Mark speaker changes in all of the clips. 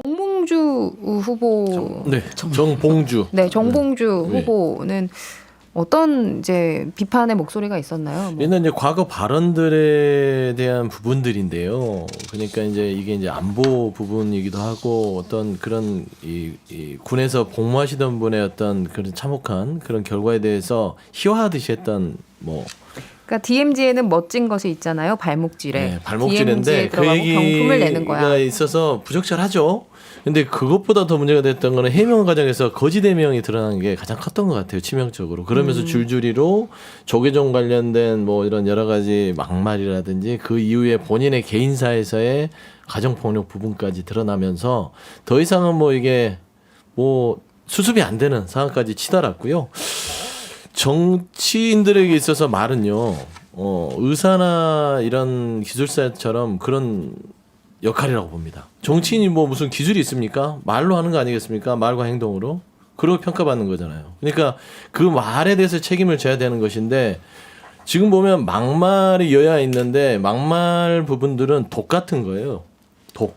Speaker 1: 정봉주 후보.
Speaker 2: 정봉주.
Speaker 1: 네, 정봉주
Speaker 2: 네.
Speaker 1: 후보는 어떤 이제 비판의 목소리가 있었나요? 뭐.
Speaker 2: 얘는 이제 과거 발언들에 대한 부분들인데요. 그러니까 이제 이게 이제 안보 부분이기도 하고 어떤 그런 이 군에서 복무하시던 분의 어떤 그런 참혹한 그런 결과에 대해서 희화하듯이 했던 뭐.
Speaker 1: 그러니까 DMZ에는 멋진 것이 있잖아요. 발목질에.
Speaker 2: 네, 발목질인데 그
Speaker 1: 경품을 내는 거야.
Speaker 2: 얘기가 있어서 부적절하죠. 근데 그것보다 더 문제가 됐던 거는 해명 과정에서 거짓 해명이 드러난 게 가장 컸던 것 같아요. 치명적으로. 그러면서 줄줄이로 조계종 관련된 뭐 이런 여러 가지 막말이라든지 그 이후에 본인의 개인사에서의 가정폭력 부분까지 드러나면서 더 이상은 뭐 이게 뭐 수습이 안 되는 상황까지 치달았고요. 정치인들에게 있어서 말은요, 의사나 이런 기술사처럼 그런 역할이라고 봅니다. 정치인이 뭐 무슨 기술이 있습니까? 말로 하는 거 아니겠습니까? 말과 행동으로. 그러고 평가받는 거잖아요. 그러니까 그 말에 대해서 책임을 져야 되는 것인데 지금 보면 막말이 여야 있는데 막말 부분들은 독 같은 거예요. 독.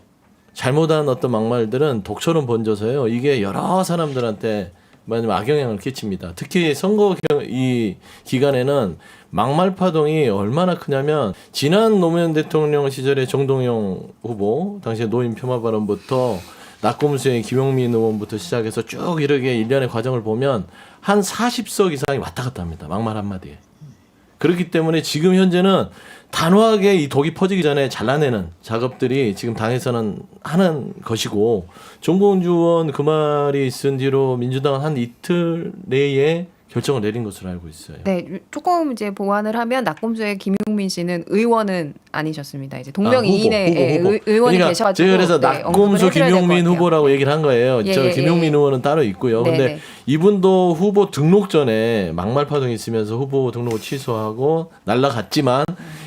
Speaker 2: 잘못한 어떤 막말들은 독처럼 번져서요. 이게 여러 사람들한테 악영향을 끼칩니다. 특히 선거 이 기간에는 막말 파동이 얼마나 크냐면 지난 노무현 대통령 시절에 정동영 후보 당시에 노인 폄하 발언부터 낙검수의 김용민 의원부터 시작해서 쭉 이렇게 일련의 과정을 보면 한 40석 이상이 왔다 갔다 합니다. 막말 한마디에. 그렇기 때문에 지금 현재는 단호하게 이 독이 퍼지기 전에 잘라내는 작업들이 지금 당에서는 하는 것이고 정봉주 의원 그 말이 있은 뒤로 민주당은 한 이틀 내에 결정을 내린 것으로 알고 있어요.
Speaker 1: 네, 조금 이제 보완을 하면 낙검수의 김용민 씨는 의원은 아니셨습니다. 이제 동명이인의
Speaker 2: 후보.
Speaker 1: 의원이
Speaker 2: 그러니까
Speaker 1: 계셔가지고
Speaker 2: 제가 그래서 낙검수 김용민 후보라고 얘기를 한 거예요.
Speaker 1: 예,
Speaker 2: 김용민 의원은 따로 있고요.
Speaker 1: 네,
Speaker 2: 근데
Speaker 1: 네.
Speaker 2: 이분도 후보 등록 전에 막말 파동이 있으면서 후보 등록을 취소하고 날라갔지만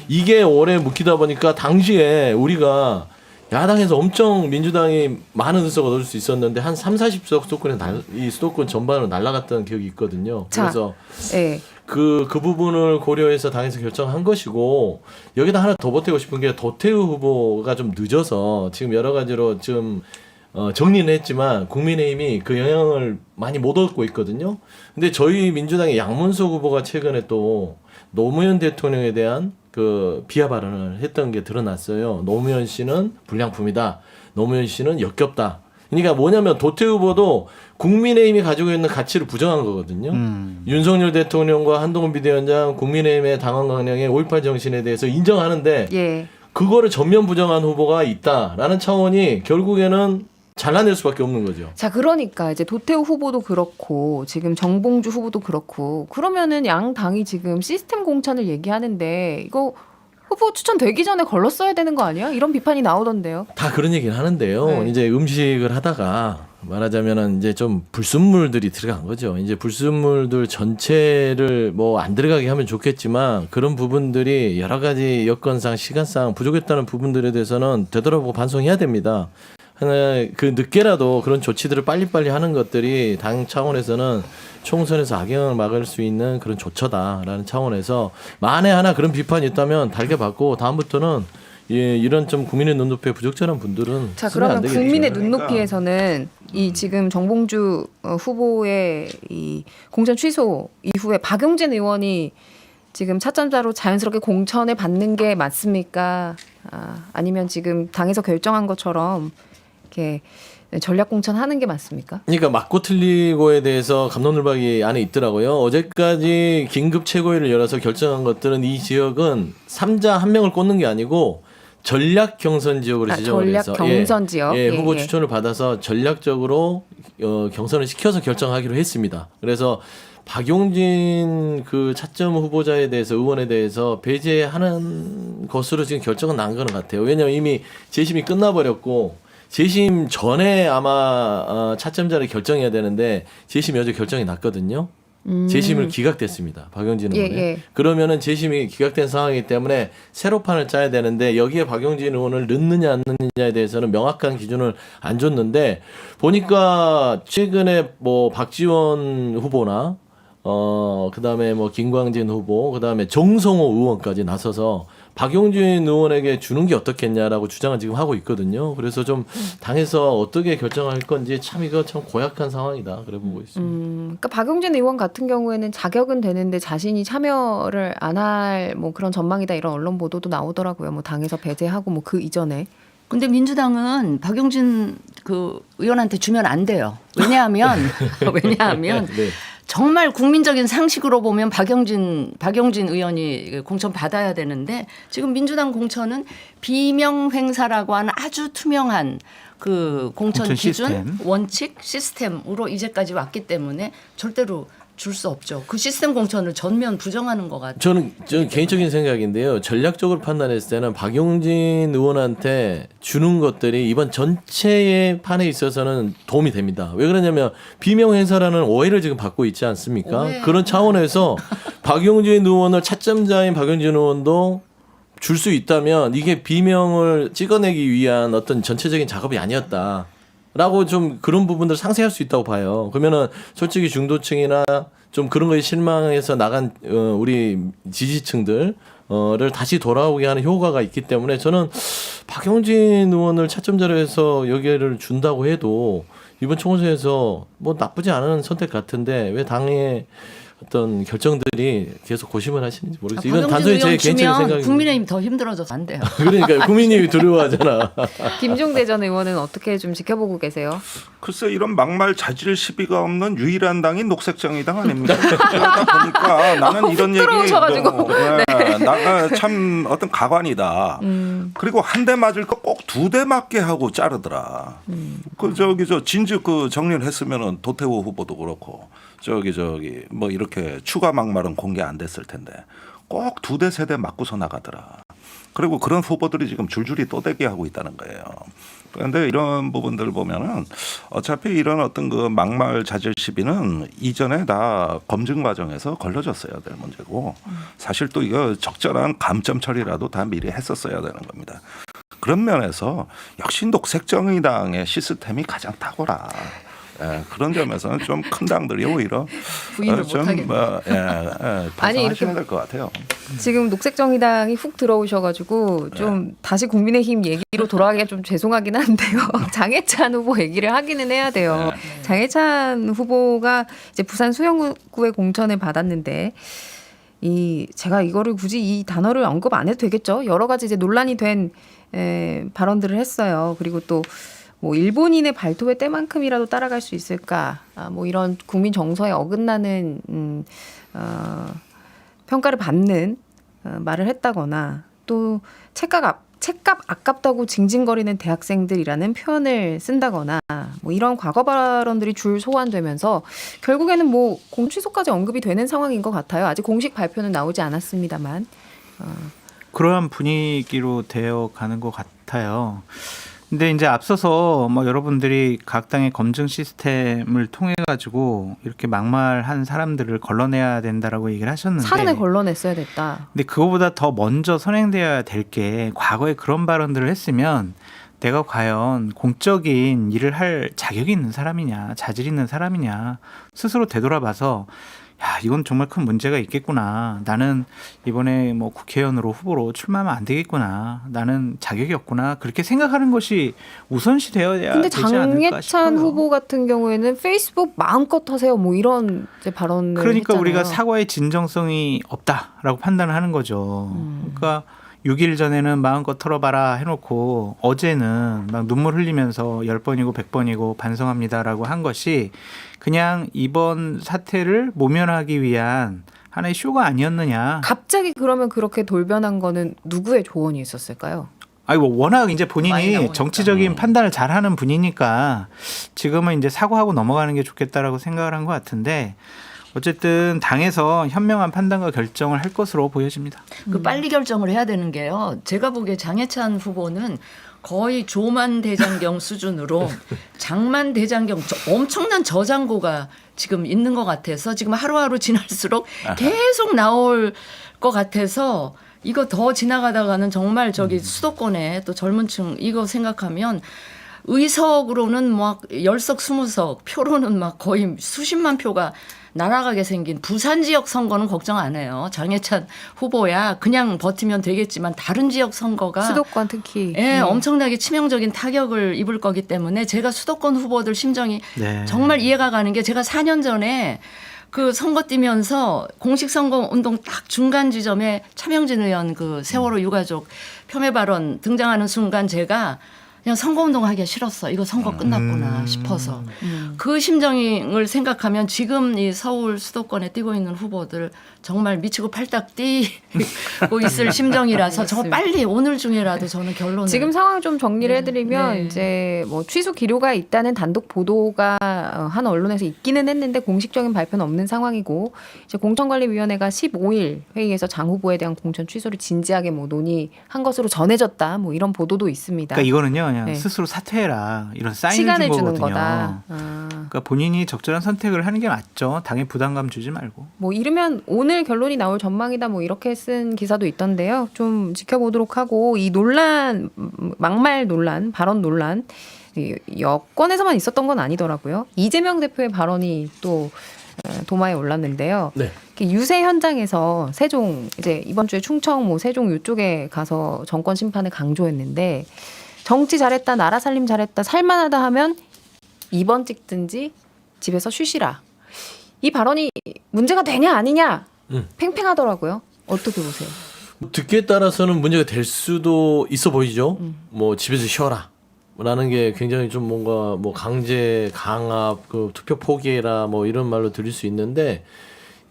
Speaker 2: 이게 오래 묵히다 보니까 당시에 우리가 야당에서 엄청 민주당이 많은 의석을 얻을 수 있었는데 한 3, 40석 이 수도권 전반으로 날아갔던 기억이 있거든요. 그래서
Speaker 1: 네.
Speaker 2: 그 부분을 고려해서 당에서 결정한 것이고 여기다 하나 더 보태고 싶은 게 도태우 후보가 좀 늦어서 지금 여러 가지로 좀 정리는 했지만 국민의힘이 그 영향을 많이 못 얻고 있거든요. 근데 저희 민주당의 양문석 후보가 최근에 또 노무현 대통령에 대한 그 비하 발언을 했던 게 드러났어요. 노무현 씨는 불량품이다. 노무현 씨는 역겹다. 그러니까 뭐냐면 도태우 후보도 국민의힘이 가지고 있는 가치를 부정한 거거든요. 윤석열 대통령과 한동훈 비대위원장 국민의힘의 당원 강령의 5.18 정신에 대해서 인정하는데
Speaker 1: 예.
Speaker 2: 그거를 전면 부정한 후보가 있다라는 차원이 결국에는 잘라낼 수밖에 없는 거죠.
Speaker 1: 자, 그러니까 이제 도태우 후보도 그렇고 지금 정봉주 후보도 그렇고 그러면은 양 당이 지금 시스템 공천을 얘기하는데 이거 후보 추천되기 전에 걸렀어야 되는 거 아니야? 이런 비판이 나오던데요.
Speaker 2: 다 그런 얘기를 하는데요.
Speaker 1: 네.
Speaker 2: 이제 음식을 하다가 말하자면은 이제 좀 불순물들이 들어간 거죠. 이제 불순물들 전체를 뭐 안 들어가게 하면 좋겠지만 그런 부분들이 여러 가지 여건상 시간상 부족했다는 부분들에 대해서는 되돌아보고 반성해야 됩니다. 하나 그 늦게라도 그런 조치들을 빨리빨리 하는 것들이 당 차원에서는 총선에서 악영향을 막을 수 있는 그런 조처다라는 차원에서 만에 하나 그런 비판이 있다면 달게받고 다음부터는 이런 좀 국민의 눈높이에 부적절한 분들은
Speaker 1: 자,
Speaker 2: 쓰면 안
Speaker 1: 그러면
Speaker 2: 되겠죠.
Speaker 1: 국민의 눈높이에서는 이 지금 정봉주 후보의 이 공천 취소 이후에 박용진 의원이 지금 차점자로 자연스럽게 공천을 받는 게 맞습니까? 아니면 지금 당에서 결정한 것처럼 이렇게 전략 공천하는 게 맞습니까?
Speaker 2: 그러니까 맞고 틀리고에 대해서 갑론을박이 안에 있더라고요. 어제까지 긴급 최고위를 열어서 결정한 것들은 이 지역은 3자 1명을 꽂는 게 아니고 전략 경선 지역으로 지정을
Speaker 1: 전략
Speaker 2: 해서
Speaker 1: 경선 지역.
Speaker 2: 후보 추천을 받아서 전략적으로 경선을 시켜서 결정하기로 했습니다. 그래서 박용진 그 차점 후보자에 대해서 의원에 대해서 배제하는 것으로 지금 결정은 난 것 같아요. 왜냐하면 이미 재심이 끝나버렸고 재심 전에 아마 차점자를 결정해야 되는데 재심이 어제 결정이 났거든요. 재심을 기각됐습니다. 박용진 의원에.
Speaker 1: 예.
Speaker 2: 그러면은 재심이 기각된 상황이기 때문에 새로 판을 짜야 되는데 여기에 박용진 의원을 넣느냐 안 넣느냐에 대해서는 명확한 기준을 안 줬는데 보니까 최근에 뭐 박지원 후보나 그다음에 뭐 김광진 후보 그다음에 정성호 의원까지 나서서 박용진 의원에게 주는 게 어떻겠냐라고 주장을 지금 하고 있거든요. 그래서 좀 당에서 어떻게 결정할 건지 참 이거 참 고약한 상황이다. 그래 보고 있습니다.
Speaker 1: 그러니까 박용진 의원 같은 경우에는 자격은 되는데 자신이 참여를 안 할 뭐 그런 전망이다 이런 언론 보도도 나오더라고요. 뭐 당에서 배제하고 뭐 그 이전에.
Speaker 3: 근데 민주당은 박용진 그 의원한테 주면 안 돼요. 왜냐하면
Speaker 2: 네.
Speaker 3: 정말 국민적인 상식으로 보면 박용진 의원이 공천 받아야 되는데 지금 민주당 공천은 비명 행사라고 하는 아주 투명한 그 공천 기준
Speaker 4: 시스템.
Speaker 3: 원칙 시스템으로 이제까지 왔기 때문에 절대로 줄 수 없죠. 그 시스템 공천을 전면 부정하는 것 같아요.
Speaker 2: 저는 개인적인 생각인데요. 전략적으로 판단했을 때는 박용진 의원한테 주는 것들이 이번 전체의 판에 있어서는 도움이 됩니다. 왜 그러냐면 비명 행사라는 오해를 지금 받고 있지 않습니까?
Speaker 3: 오해.
Speaker 2: 그런 차원에서 박용진 의원을 차점자인 박용진 의원도 줄 수 있다면 이게 비명을 찍어내기 위한 어떤 전체적인 작업이 아니었다. 라고 좀 그런 부분들 상쇄할 수 있다고 봐요. 그러면은 솔직히 중도층이나 좀 그런 거에 실망해서 나간 우리 지지층들 를 다시 돌아오게 하는 효과가 있기 때문에 저는 박용진 의원을 차점자로 해서 여기를 준다고 해도 이번 총선에서 뭐 나쁘지 않은 선택 같은데 왜 당의 어떤 결정들이 계속 고심을 하시는지 모르겠어요. 이건 단순히 제 개인적인 생각입니다.
Speaker 3: 국민의힘 더 힘들어져서 안 돼요.
Speaker 2: 그러니까 국민님이 두려워하잖아.
Speaker 1: 김종대 전 의원은 어떻게 좀 지켜보고 계세요?
Speaker 5: 글쎄 이런 막말 자질 시비가 없는 유일한 당이 녹색정의당 아닙니까? 그러다 보니까 나는 이런 얘기
Speaker 1: 들어오셔가지고.
Speaker 5: 참 어떤 가관이다. 그리고 한 대 맞을 거 꼭 두 대 맞게 하고 자르더라. 그 저 진즉 그 정리를 했으면은 도태우 후보도 그렇고 저기 뭐 이렇게 추가 막말은 공개 안 됐을 텐데 꼭 두 대 세 대 맞고서 나가더라. 그리고 그런 후보들이 지금 줄줄이 또대기 하고 있다는 거예요. 그런데 이런 부분들 보면은 어차피 이런 어떤 그 막말 자질 시비는 이전에 다 검증 과정에서 걸러졌어야 될 문제고 사실 또 이거 적절한 감점 처리라도 다 미리 했었어야 되는 겁니다. 그런 면에서 역시 녹색정의당의 시스템이 가장 탁월하. 예, 그런 점에서는 좀 큰 당들이 오히려
Speaker 3: 부인을 못하겠네요.
Speaker 1: 아니, 이렇게
Speaker 5: 반성하셔야 될 것 같아요.
Speaker 1: 지금 녹색정의당이 훅 들어오셔가지고 좀 다시 국민의힘 얘기로 돌아가기가 좀 죄송하긴 한데요. 장해찬 후보 얘기를 하기는 해야 돼요. 장해찬 후보가 이제 부산 수영구의 공천을 받았는데 제가 이거를 굳이 이 단어를 언급 안 해도 되겠죠. 여러 가지 이제 논란이 된 발언들을 했어요. 그리고 또 뭐 일본인의 발톱의 때만큼이라도 따라갈 수 있을까? 뭐 이런 국민 정서에 어긋나는 평가를 받는 말을 했다거나 또 책값 아깝다고 징징거리는 대학생들이라는 표현을 쓴다거나 뭐 이런 과거 발언들이 줄 소환되면서 결국에는 뭐 공취소까지 언급이 되는 상황인 것 같아요. 아직 공식 발표는 나오지 않았습니다만.
Speaker 4: 그러한 분위기로 되어 가는 것 같아요. 근데 이제 앞서서 뭐 여러분들이 각 당의 검증 시스템을 통해 가지고 이렇게 막말한 사람들을 걸러내야 된다라고 얘기를 하셨는데
Speaker 1: 사전에 걸러냈어야 됐다.
Speaker 4: 근데 그거보다 더 먼저 선행돼야 될 게 과거에 그런 발언들을 했으면 내가 과연 공적인 일을 할 자격이 있는 사람이냐, 자질 있는 사람이냐 스스로 되돌아봐서 야, 이건 정말 큰 문제가 있겠구나. 나는 이번에 뭐 국회의원으로 후보로 출마하면 안 되겠구나. 나는 자격이 없구나. 그렇게 생각하는 것이 우선시 되어야
Speaker 1: 근데
Speaker 4: 되지 않을까
Speaker 1: 장해찬
Speaker 4: 싶어요.
Speaker 1: 후보 같은 경우에는 페이스북 마음껏 하세요. 뭐 이런 이제 발언을
Speaker 4: 그러니까
Speaker 1: 했잖아요.
Speaker 4: 우리가 사과의 진정성이 없다라고 판단을 하는 거죠. 그러니까 6일 전에는 마음껏 털어봐라 해놓고 어제는 막 눈물 흘리면서 10번이고 100번이고 반성합니다라고 한 것이 그냥 이번 사태를 모면하기 위한 하나의 쇼가 아니었느냐.
Speaker 1: 갑자기 그러면 그렇게 돌변한 거는 누구의 조언이 있었을까요?
Speaker 4: 아이고 워낙 이제
Speaker 3: 많이
Speaker 4: 본인이
Speaker 3: 나오니까.
Speaker 4: 정치적인 판단을 잘하는 분이니까 지금은 이제 사과하고 넘어가는 게 좋겠다라고 생각을 한 것 같은데 어쨌든 당에서 현명한 판단과 결정을 할 것으로 보여집니다.
Speaker 3: 그 빨리 결정을 해야 되는 게요. 제가 보기에 장해찬 후보는 거의 조만 대장경 수준으로 장만 대장경 엄청난 저장고가 지금 있는 것 같아서 지금 하루하루 지날수록 계속 나올 것 같아서 이거 더 지나가다가는 정말 저기 수도권에 또 젊은 층 이거 생각하면 의석으로는 막 10석 20석 표로는 막 거의 수십만 표가 날아가게 생긴 부산 지역 선거는 걱정 안 해요. 장해찬 후보야 그냥 버티면 되겠지만 다른 지역 선거가
Speaker 1: 수도권 특히
Speaker 3: 예, 엄청나게 치명적인 타격을 입을 거기 때문에 제가 수도권 후보들 심정이
Speaker 4: 네.
Speaker 3: 정말 이해가 가는 게 제가 4년 전에 그 선거 뛰면서 공식 선거 운동 딱 중간 지점에 차명진 의원 그 세월호 유가족 폄훼 발언 등장하는 순간 제가 그냥 선거 운동하기가 싫었어. 이거 선거 끝났구나 싶어서 그 심정을 생각하면 지금 이 서울 수도권에 뛰고 있는 후보들 정말 미치고 팔딱 뛰고 있을 심정이라서 정말 빨리 오늘 중에라도 저는 결론을
Speaker 1: 지금 상황 좀 정리를 해드리면
Speaker 3: 네.
Speaker 1: 이제 뭐 취소 기류가 있다는 단독 보도가 한 언론에서 있기는 했는데 공식적인 발표는 없는 상황이고 이제 공천관리위원회가 15일 회의에서 장 후보에 대한 공천 취소를 진지하게 뭐 논의한 것으로 전해졌다. 뭐 이런 보도도 있습니다.
Speaker 4: 그러니까 이거는요, 그냥
Speaker 1: 네.
Speaker 4: 스스로 사퇴해라 이런 사인을
Speaker 1: 시간을
Speaker 4: 준
Speaker 1: 주는
Speaker 4: 거거든요.
Speaker 1: 거다.
Speaker 4: 그러니까 본인이 적절한 선택을 하는 게 맞죠. 당에 부담감 주지 말고.
Speaker 1: 뭐 이르면 오늘 결론이 나올 전망이다 뭐 이렇게 쓴 기사도 있던데요. 좀 지켜보도록 하고 이 논란 막말 논란 발언 논란 이 여권에서만 있었던 건 아니더라고요. 이재명 대표의 발언이 또 도마에 올랐는데요.
Speaker 2: 네.
Speaker 1: 유세 현장에서 세종 이제 이번 주에 충청 뭐 세종 이쪽에 가서 정권 심판을 강조했는데 정치 잘했다 나라 살림 잘했다 살만하다 하면 2번 찍든지 집에서 쉬시라. 이 발언이 문제가 되냐 아니냐 팽팽하더라고요. 어떻게 보세요?
Speaker 2: 듣기에 따라서는 문제가 될 수도 있어 보이죠. 뭐 집에서 쉬어라. 라는 게 굉장히 좀 뭔가 뭐 강제 강압 그 투표 포기해라 뭐 이런 말로 들릴 수 있는데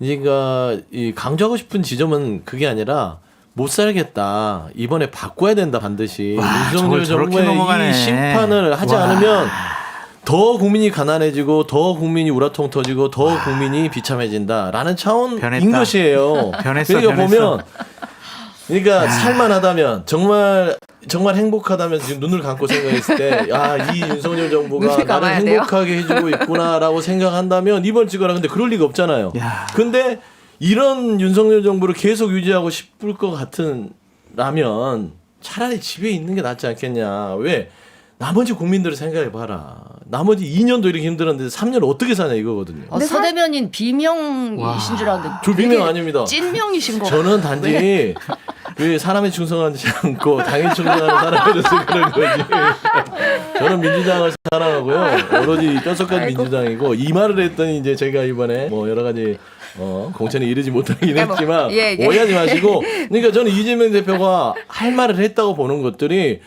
Speaker 2: 그러니까 이 강조하고 싶은 지점은 그게 아니라 못 살겠다 이번에 바꿔야 된다 반드시
Speaker 4: 와,
Speaker 2: 윤석열
Speaker 4: 저걸 저렇게
Speaker 2: 정부의
Speaker 4: 넘어가네.
Speaker 2: 이 심판을 하지
Speaker 4: 와.
Speaker 2: 않으면 더 국민이 가난해지고 더 국민이 우라통 터지고 더 국민이 비참해진다라는 차원인
Speaker 4: 변했다.
Speaker 2: 것이에요.
Speaker 4: 변했어,
Speaker 2: 그러니까
Speaker 4: 변했어.
Speaker 2: 보면 그러니까 살만하다면 정말 행복하다면 지금 눈을 감고 생각했을 때 이 윤석열 정부가
Speaker 1: 눈을
Speaker 2: 나를
Speaker 1: 감아야 돼요?
Speaker 2: 행복하게 해주고 있구나라고 생각한다면 이번 찍어라. 근데 그럴 리가 없잖아요.
Speaker 4: 야.
Speaker 2: 근데 이런 윤석열 정부를 계속 유지하고 싶을 것 같은라면 차라리 집에 있는 게 낫지 않겠냐. 왜? 나머지 국민들을 생각해봐라. 나머지 2년도 이렇게 힘들었는데 3년 어떻게 사냐 이거거든요.
Speaker 3: 서 대변인 비명이신 줄 알았는데
Speaker 2: 저 비명
Speaker 3: 되게
Speaker 2: 아닙니다.
Speaker 3: 찐명이신 거
Speaker 2: 저는 단지 왜 사람에 충성하지 않고 당에 충성하는 사람이라서 그런 거지. 저는 민주당을 사랑하고요. 오로지 뼛속까지 민주당이고 이 말을 했더니 이제 제가 이번에 뭐 여러 가지 공천에 이르지 못하긴
Speaker 1: 뭐,
Speaker 2: 했지만
Speaker 1: 예.
Speaker 2: 오해하지 마시고 그러니까 저는 이재명 대표가 할 말을 했다고 보는 것들이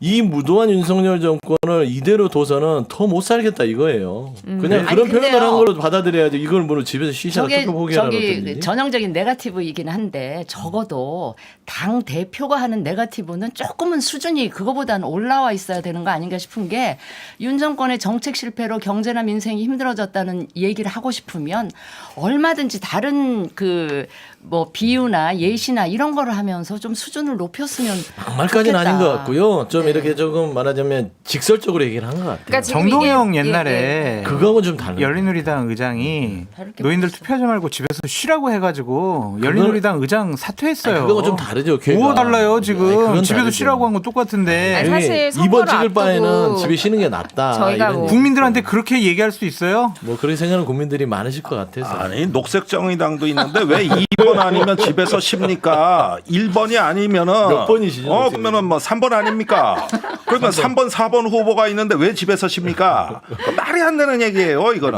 Speaker 2: 이 무도한 윤석열 정권을 이대로 둬서는 더 못 살겠다 이거예요. 그냥
Speaker 3: 아니,
Speaker 2: 그런
Speaker 3: 근데요.
Speaker 2: 표현을 한 걸로 받아들여야지 이걸 뭐로 집에서 쉬시라
Speaker 3: 저게
Speaker 2: 투표 포기하라고
Speaker 3: 저기
Speaker 2: 했더니.
Speaker 3: 전형적인 네거티브이긴 한데 적어도 당 대표가 하는 네거티브는 조금은 수준이 그거보다는 올라와 있어야 되는 거 아닌가 싶은 게 윤 정권의 정책 실패로 경제나 민생이 힘들어졌다는 얘기를 하고 싶으면 얼마든지 다른 그 뭐 비유나 예시나 이런 거를 하면서 좀 수준을 높였으면
Speaker 2: 막말까지는
Speaker 3: 좋겠다.
Speaker 2: 아닌 것 같고요. 좀
Speaker 3: 네.
Speaker 2: 이렇게 조금 말하자면 직설적으로 얘기를 한 것 같아요.
Speaker 1: 그러니까 지금
Speaker 4: 정동영
Speaker 1: 이게-
Speaker 4: 옛날에
Speaker 2: 그거하고는 좀 다른.
Speaker 4: 열린우리당 의장이
Speaker 3: 다를 게
Speaker 4: 노인들 투표하지 말고 집에서 쉬라고 해가지고 열린우리당 의장 사퇴했어요.
Speaker 2: 아니, 그거는 좀 다르죠.
Speaker 4: 뭐가 달라요 지금?
Speaker 2: 아니, 그건
Speaker 4: 집에서
Speaker 2: 다르죠.
Speaker 4: 쉬라고 한 건 똑같은데
Speaker 1: 아니, 사실
Speaker 2: 이번
Speaker 1: 선거를
Speaker 2: 찍을 바에는
Speaker 1: 앞두고
Speaker 2: 집에 쉬는 게 낫다.
Speaker 1: 저희가
Speaker 2: 이런
Speaker 1: 뭐-
Speaker 2: 얘기.
Speaker 4: 국민들한테 그렇게 얘기할 수 있어요?
Speaker 2: 뭐 그렇게 생각하는 국민들이 많으실 것 같아서.
Speaker 5: 아니 녹색정의당도 있는데 왜 2번 아니면 집에서 쉽니까? 1번이 아니면은
Speaker 2: 몇 번이시죠,
Speaker 5: 그러면은 뭐 3번 아닙니까? 그러면 3번 4번 후보가 있는데 왜 집에서 쉽니까? 그 말이 안 되는 얘기예요, 이거는.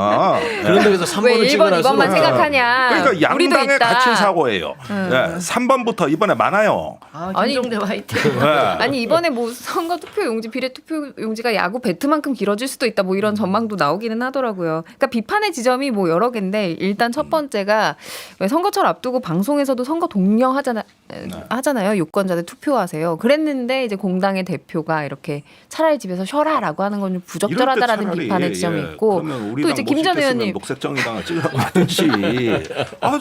Speaker 2: 그런데 그래서 3번을
Speaker 1: 왜 1번,
Speaker 2: 찍어라.
Speaker 1: 2번만 생각하냐.
Speaker 5: 그러니까
Speaker 1: 우리도
Speaker 5: 양당의
Speaker 1: 있다.
Speaker 5: 갇힌 사고예요. 네, 3번부터 이번에 많아요.
Speaker 1: 아니,
Speaker 3: 김종대 화이팅.
Speaker 5: 네.
Speaker 1: 아니 이번에 뭐 선거 투표 용지 비례 투표 용지가 야구 배트만큼 길어질 수도 있다 뭐 이런 전망도 나오기는 하더라고요. 그러니까 비판의 지점이 뭐 여러 개인데 일단 첫 번째가 왜 선거철 앞두고 방송에서도 선거 하잖아요. 유권자들 투표하세요. 그랬는데 이제 공당의 대표가 이렇게 차라리 집에서 쉬어라라고 하는 건 좀 부적절하다라는
Speaker 5: 이럴 때 차라리,
Speaker 1: 비판의 지점이 있고
Speaker 5: 그러면 우리
Speaker 1: 또
Speaker 5: 당
Speaker 1: 이제
Speaker 5: 못
Speaker 1: 김 전
Speaker 5: 시켰으면
Speaker 1: 의원님
Speaker 5: 녹색정의당을 찍으라고 하든지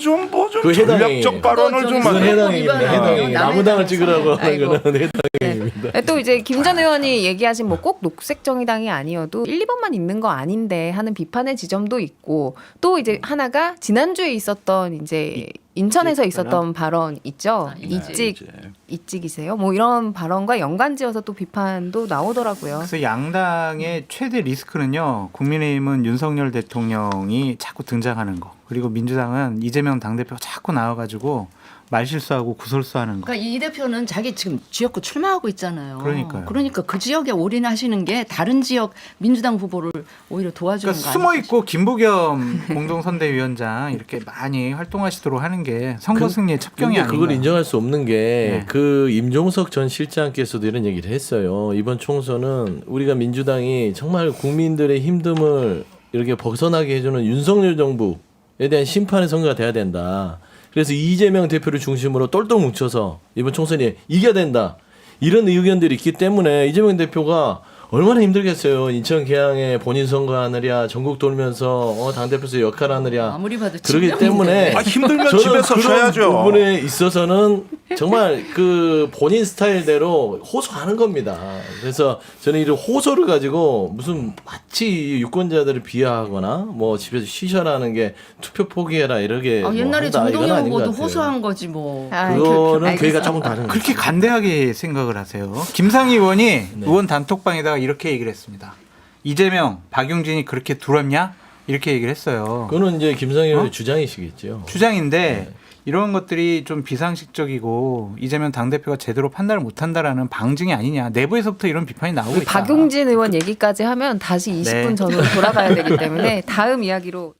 Speaker 5: 좀 뭐 좀
Speaker 2: 그 해당이-
Speaker 5: 전략적 발언을
Speaker 3: 그거
Speaker 5: 좀
Speaker 3: 저기
Speaker 2: 그건
Speaker 5: 하는
Speaker 2: 해당입니다.
Speaker 3: 이거는
Speaker 2: 해당이.
Speaker 3: 남의
Speaker 2: 나무당을
Speaker 3: 당을
Speaker 2: 찍으라고 하는
Speaker 1: 아이고.
Speaker 2: 거는 해당입니다.
Speaker 1: 또 이제 김 전 의원이 얘기하신 뭐 꼭 녹색 정의당이 아니어도 1, 2번만 있는 거 아닌데 하는 비판의 지점도 있고 또 이제 하나가 지난주에 있었던 이제 인천에서 있었던 발언 있죠.
Speaker 3: 아,
Speaker 1: 이직이세요? 뭐 이런 발언과 연관지어서 또 비판도 나오더라고요.
Speaker 4: 그래서 양당의 최대 리스크는요. 국민의힘은 윤석열 대통령이 자꾸 등장하는 거. 그리고 민주당은 이재명 당대표가 자꾸 나와가지고 말실수하고 구설수하는 거.
Speaker 3: 그러니까 이 대표는 자기 지금 지역구 출마하고 있잖아요.
Speaker 4: 그러니까요.
Speaker 3: 그러니까 그 지역에 올인하시는 게 다른 지역 민주당 후보를 오히려 도와주는
Speaker 4: 그러니까
Speaker 3: 거
Speaker 4: 숨어
Speaker 3: 아니에요?
Speaker 4: 있고 김부겸 공동선대위원장 이렇게 많이 활동하시도록 하는 게 선거 승리의 첩경이
Speaker 2: 근데
Speaker 4: 아닌가.
Speaker 2: 그걸 인정할 수 없는 게
Speaker 4: 네.
Speaker 2: 그 임종석 전 실장께서도 이런 얘기를 했어요. 이번 총선은 우리가 민주당이 정말 국민들의 힘듦을 이렇게 벗어나게 해주는 윤석열 정부에 대한 심판의 선거가 돼야 된다. 그래서 이재명 대표를 중심으로 똘똘 뭉쳐서 이번 총선에 이겨야 된다. 이런 의견들이 있기 때문에 이재명 대표가 얼마나 힘들겠어요. 인천 계양에 본인 선거하느랴 전국 돌면서 당대표에서 역할하느랴.
Speaker 3: 아무리 봐도
Speaker 2: 그렇기
Speaker 3: 친명인데.
Speaker 2: 때문에
Speaker 5: 아, 힘들면
Speaker 2: 저는
Speaker 5: 집에서
Speaker 2: 그런
Speaker 5: 쉬어야죠.
Speaker 2: 부분에 있어서는 정말 그 본인 스타일대로 호소하는 겁니다. 그래서 저는 이런 호소를 가지고 무슨 마치 유권자들을 비하하거나 뭐 집에서 쉬셔라는 게 투표 포기해라 이렇게 뭐
Speaker 3: 옛날에
Speaker 2: 한다, 이건
Speaker 3: 정동영
Speaker 2: 아닌 것
Speaker 3: 후보도
Speaker 2: 같아요.
Speaker 3: 호소한 거지 뭐.
Speaker 2: 그거는
Speaker 1: 알겠습니다.
Speaker 2: 괴가 조금 다른 거죠.
Speaker 4: 그렇게 간대하게 생각을 하세요. 김상희 의원이 의원 단톡방에다가 이렇게 얘기를 했습니다. 이재명, 박용진이 그렇게 두렵냐? 이렇게 얘기를 했어요.
Speaker 2: 그거는 이제 김상희 의원의 주장이시겠죠.
Speaker 4: 주장인데 이런 것들이 좀 비상식적이고 이재명 당대표가 제대로 판단을 못한다라는 방증이 아니냐. 내부에서부터 이런 비판이 나오고 있다.
Speaker 1: 박용진 의원 얘기까지 하면 다시 20분
Speaker 4: 네.
Speaker 1: 전으로 돌아가야 되기 때문에 다음 이야기로